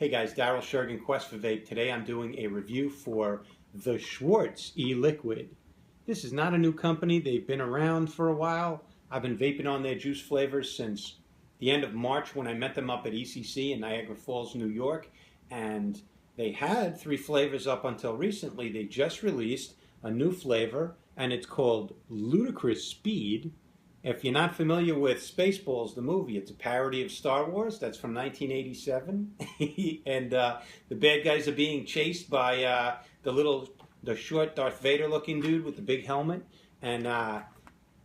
Hey guys, Daryl Shergan, Quest for Vape. Today I'm doing a review for the Schwartz e-liquid. This is not a new company. They've been around for a while. I've been vaping on their juice flavors since the end of March when I met them up at ECC in Niagara Falls, New York. And they had 3 flavors up until recently. They just released a new flavor and it's called Ludicrous Speed. If you're not familiar with Spaceballs, the movie, it's a parody of Star Wars. That's from 1987. And the bad guys are being chased by the short Darth Vader looking dude with the big helmet. And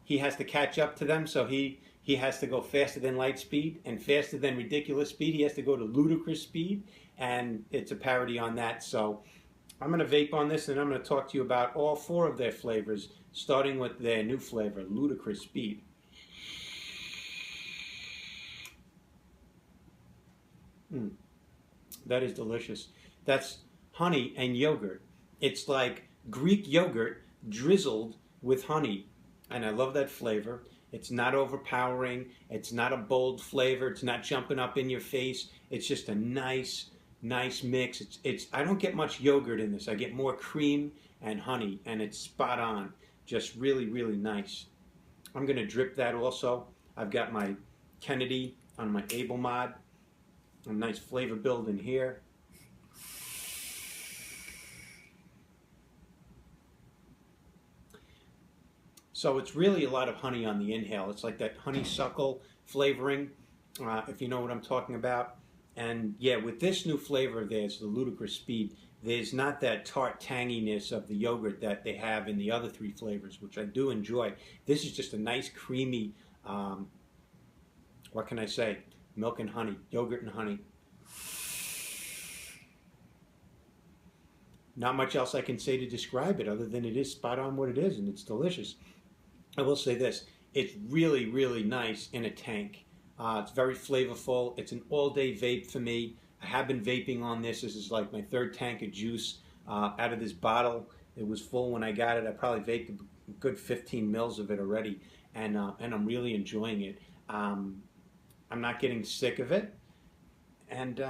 he has to catch up to them, so he has to go faster than light speed and faster than ridiculous speed. He has to go to ludicrous speed, and it's a parody on that. So I'm going to vape on this, and I'm going to talk to you about all 4 of their flavors, starting with their new flavor, Ludicrous Speed. That is delicious. That's honey and yogurt. It's like Greek yogurt drizzled with honey, and I love that flavor. It's not overpowering. It's not a bold flavor. It's not jumping up in your face. It's just a nice mix. I don't get much yogurt in this. I get more cream and honey, and it's spot on. Just really, really nice. I'm going to drip that also. I've got my Kennedy on my Able Mod. A nice flavor build in here. So it's really a lot of honey on the inhale. It's like that honeysuckle flavoring, if you know what I'm talking about. And yeah, with this new flavor of theirs, the Ludicrous Speed, there's not that tart tanginess of the yogurt that they have in the other 3 flavors, which I do enjoy. This is just a nice creamy, what can I say? Milk and honey, yogurt and honey. Not much else I can say to describe it other than it is spot on what it is, and it's delicious. I will say this, it's really, really nice in a tank. It's very flavorful. It's an all-day vape for me. I have been vaping on this. This is like my 3rd tank of juice out of this bottle. It was full when I got it. I probably vaped a good 15 mils of it already, and I'm really enjoying it. I'm not getting sick of it, and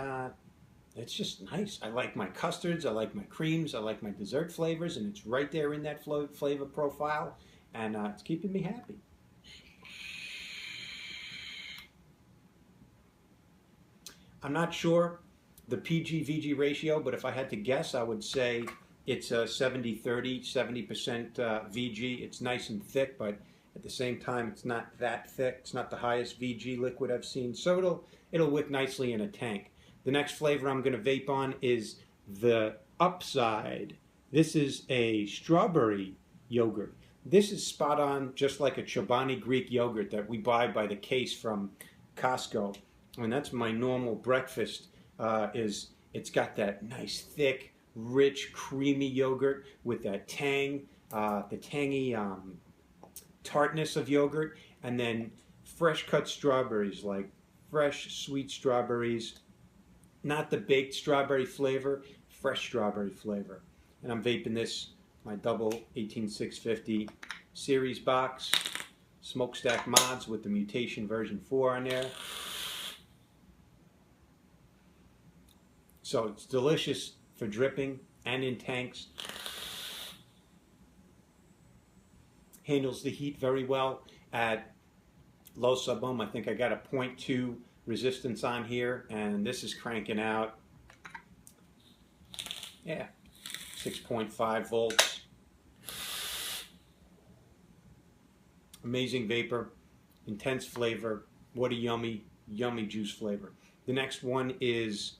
it's just nice. I like my custards, I like my creams, I like my dessert flavors, and it's right there in that flavor profile, and it's keeping me happy. I'm not sure the PG-VG ratio, but if I had to guess, I would say it's a 70-30, 70% VG. It's nice and thick, but at the same time, it's not that thick. It's not the highest VG liquid I've seen, so it'll wick nicely in a tank. The next flavor I'm going to vape on is the Upside. This is a strawberry yogurt. This is spot on, just like a Chobani Greek yogurt that we buy by the case from Costco. And that's my normal breakfast. It's got that nice, thick, rich, creamy yogurt with that tang, the tangy tartness of yogurt, and then fresh cut strawberries, like fresh sweet strawberries, not the baked strawberry flavor, fresh strawberry flavor. And I'm vaping this, my double 18650 series box, smokestack mods with the mutation version 4 on there. So it's delicious for dripping and in tanks. Handles the heat very well at low sub-ohm. I think I got a 0.2 resistance on here, and this is cranking out, 6.5 volts. Amazing vapor, intense flavor. What a yummy, yummy juice flavor. The next one is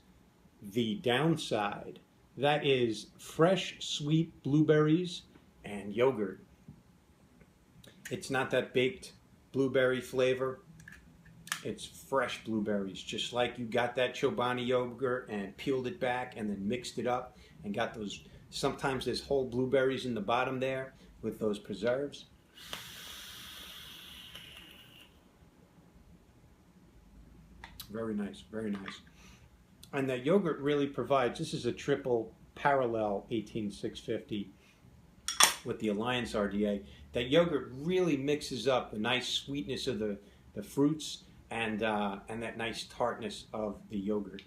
the Downside. That is fresh, sweet blueberries and yogurt. It's not that baked blueberry flavor. It's fresh blueberries, just like you got that Chobani yogurt and peeled it back and then mixed it up and got those, sometimes there's whole blueberries in the bottom there with those preserves. Very nice, very nice. And that yogurt really provides, this is a triple parallel 18650 with the Alliance RDA. That yogurt really mixes up the nice sweetness of the fruits and that nice tartness of the yogurt.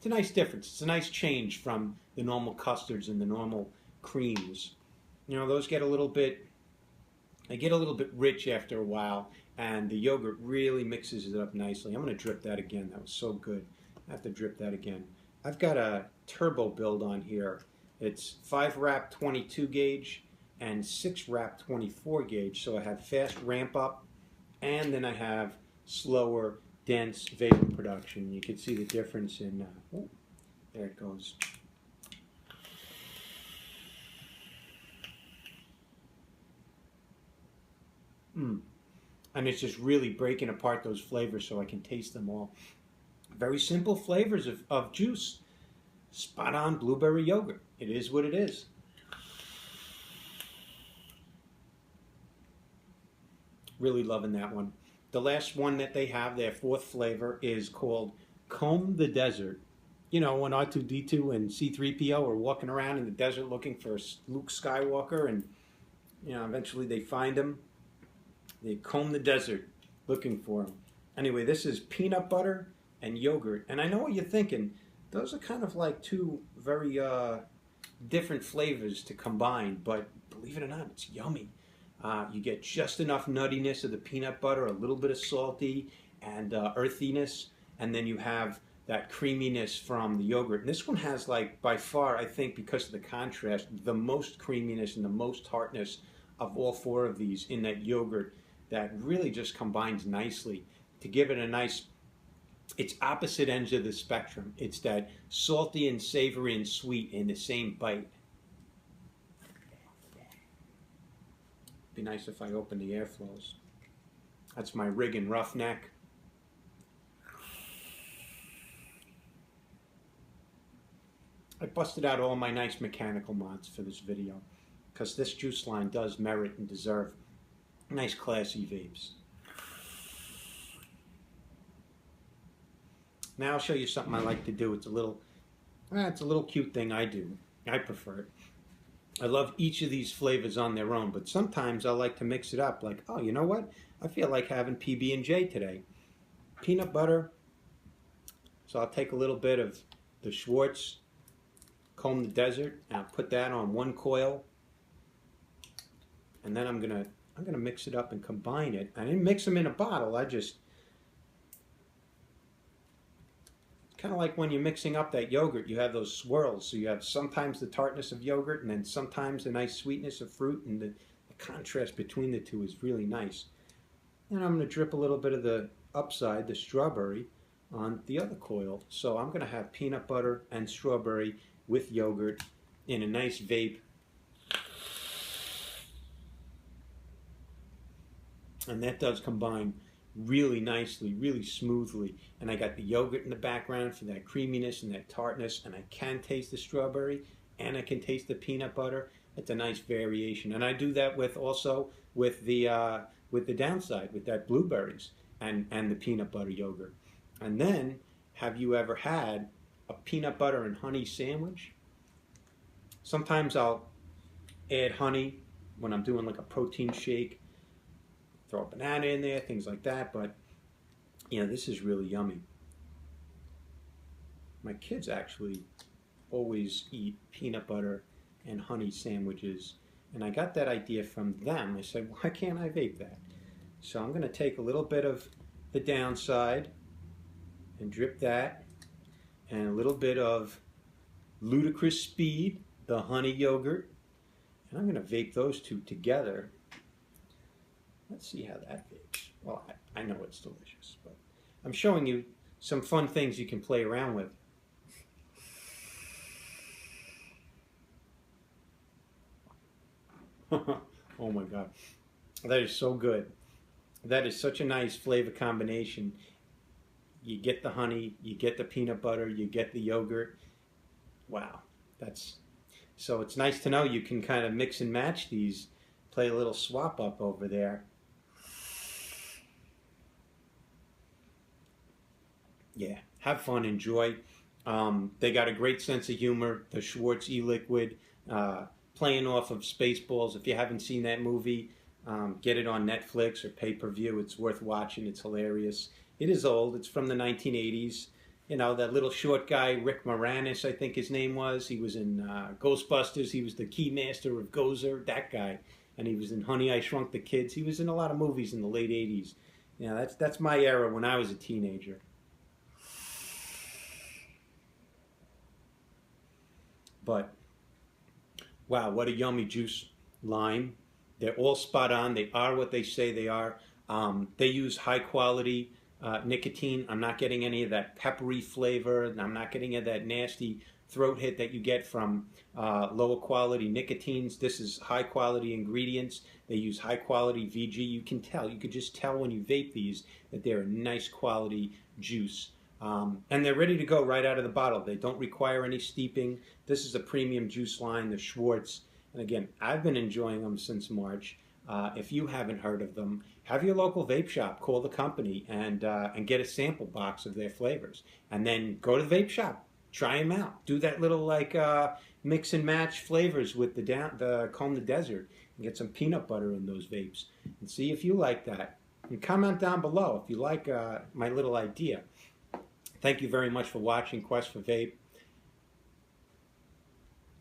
it's a nice difference. It's a nice change from the normal custards and the normal creams. You know, those get a little bit, they get a little bit rich after a while, and the yogurt really mixes it up nicely. I'm going to drip that again. That was so good. I have to drip that again. I've got a turbo build on here. It's 5 wrap 22 gauge and 6 wrap 24 gauge. So I have fast ramp up, and then I have slower, dense vapor production. You can see the difference in, oh, there it goes. And it's just really breaking apart those flavors so I can taste them all. Very simple flavors of juice. Spot on blueberry yogurt. It is what it is. Really loving that one. The last one that they have, their 4th flavor, is called Comb the Desert. You know, when R2-D2 and C-3PO are walking around in the desert looking for Luke Skywalker, and you know, eventually they find him. They comb the desert looking for him. Anyway, this is peanut butter and yogurt. And I know what you're thinking. Those are kind of like 2 very different flavors to combine, but believe it or not, it's yummy. You get just enough nuttiness of the peanut butter, a little bit of salty and earthiness, and then you have that creaminess from the yogurt. And this one has, like, by far, I think, because of the contrast, the most creaminess and the most tartness of all 4 of these in that yogurt that really just combines nicely to give it a nice, it's opposite ends of the spectrum. It's that salty and savory and sweet in the same bite. Be nice if I open the airflows. That's my rig and roughneck. I busted out all my nice mechanical mods for this video because this juice line does merit and deserve nice classy vapes. Now I'll show you something I like to do. It's a little cute thing I do. I prefer it. I love each of these flavors on their own, but sometimes I like to mix it up. Like, oh, you know what? I feel like having PB&J today. Peanut butter. So I'll take a little bit of the Schwartz Comb the Desert, and I'll put that on 1 coil, and then I'm gonna mix it up and combine it. I didn't mix them in a bottle. I just, kind of like when you're mixing up that yogurt, you have those swirls. So you have sometimes the tartness of yogurt and then sometimes the nice sweetness of fruit, and the contrast between the 2 is really nice. And I'm going to drip a little bit of the upside, the strawberry, on the other coil. So I'm going to have peanut butter and strawberry with yogurt in a nice vape. And that does combine really nicely, really smoothly. And I got the yogurt in the background for that creaminess and that tartness, and I can taste the strawberry and I can taste the peanut butter. It's a nice variation. And I do that with also with the downside, with that blueberries and the peanut butter yogurt. And then, have you ever had a peanut butter and honey sandwich? Sometimes I'll add honey when I'm doing like a protein shake. Throw a banana in there, things like that, but you know, this is really yummy. My kids actually always eat peanut butter and honey sandwiches, and I got that idea from them. I said, why can't I vape that? So I'm going to take a little bit of the downside and drip that, and a little bit of Ludicrous Speed, the honey yogurt, and I'm going to vape those 2 together. Let's see how that vapes. Well, I know it's delicious, but I'm showing you some fun things you can play around with. Oh my God. That is so good. That is such a nice flavor combination. You get the honey, you get the peanut butter, you get the yogurt. Wow. So it's nice to know you can kind of mix and match these, play a little swap up over there. Yeah, have fun, enjoy. They got a great sense of humor. The Schwartz e-liquid, playing off of Spaceballs. If you haven't seen that movie, get it on Netflix or pay-per-view. It's worth watching. It's hilarious. It is old. It's from the 1980s. You know, that little short guy, Rick Moranis, I think his name was. He was in Ghostbusters. He was the Keymaster of Gozer, that guy. And he was in Honey, I Shrunk the Kids. He was in a lot of movies in the late 80s. You know, that's my era when I was a teenager. But, wow, what a yummy juice. Lime. They're all spot on. They are what they say they are. They use high quality nicotine. I'm not getting any of that peppery flavor. And I'm not getting any of that nasty throat hit that you get from lower quality nicotines. This is high quality ingredients. They use high quality VG. You can tell. You could just tell when you vape these that they're a nice quality juice. And they're ready to go right out of the bottle. They don't require any steeping. This is a premium juice line, the Schwartz. And again, I've been enjoying them since March. If you haven't heard of them, have your local vape shop call the company and get a sample box of their flavors. And then go to the vape shop, try them out. Do that little like mix and match flavors with the Comb the Desert and get some peanut butter in those vapes and see if you like that. And comment down below if you like my little idea. Thank you very much for watching Quest for Vape.